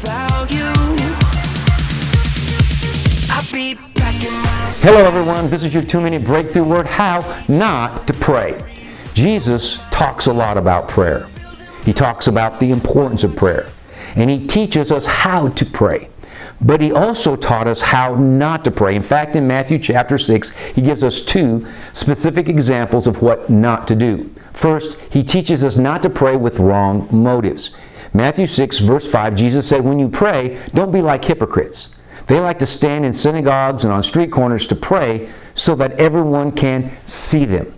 without you. I'll be back in my... Hello everyone, this is your 2-minute breakthrough word, how not to pray. Jesus talks a lot about prayer. He talks about the importance of prayer. And he teaches us how to pray. But he also taught us how not to pray. In fact, in Matthew chapter 6, he gives us 2 specific examples of what not to do. First, he teaches us not to pray with wrong motives. Matthew 6, verse 5, Jesus said, when you pray, don't be like hypocrites. They like to stand in synagogues and on street corners to pray so that everyone can see them.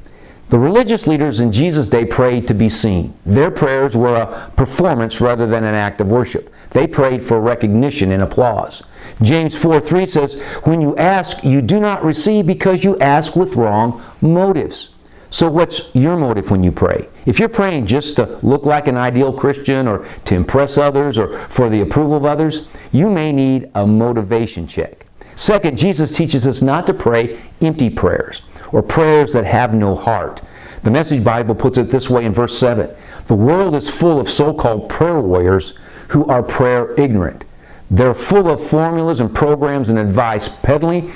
The religious leaders in Jesus' day prayed to be seen. Their prayers were a performance rather than an act of worship. They prayed for recognition and applause. James 4:3 says, when you ask, you do not receive because you ask with wrong motives. So what's your motive when you pray? If you're praying just to look like an ideal Christian or to impress others or for the approval of others, you may need a motivation check. Second, Jesus teaches us not to pray empty prayers or prayers that have no heart. The Message Bible puts it this way in verse 7. The world is full of so-called prayer warriors who are prayer ignorant. They're full of formulas and programs and advice, peddling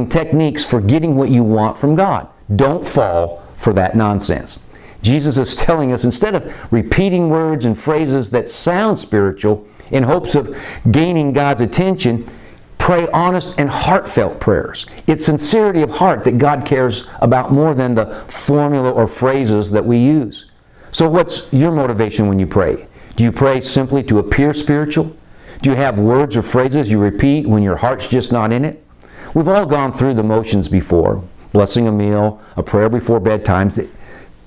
techniques for getting what you want from God. Don't fall for that nonsense. Jesus is telling us, instead of repeating words and phrases that sound spiritual in hopes of gaining God's attention, pray honest and heartfelt prayers. It's sincerity of heart that God cares about more than the formula or phrases that we use. So what's your motivation when you pray? Do you pray simply to appear spiritual? Do you have words or phrases you repeat when your heart's just not in it? We've all gone through the motions before. Blessing a meal, a prayer before bedtime.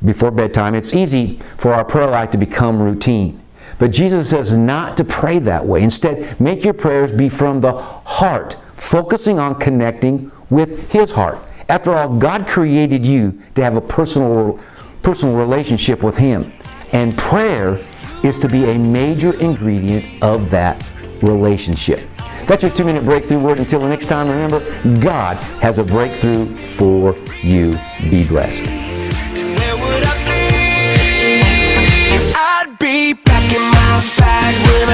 It's easy for our prayer life to become routine. But Jesus says not to pray that way. Instead, make your prayers be from the heart, focusing on connecting with His heart. After all, God created you to have a personal relationship with Him. And prayer is to be a major ingredient of that relationship. That's your 2-minute breakthrough word. Until the next time, remember, God has a breakthrough for you. Be blessed. Where would I be? I'd be back in my bag with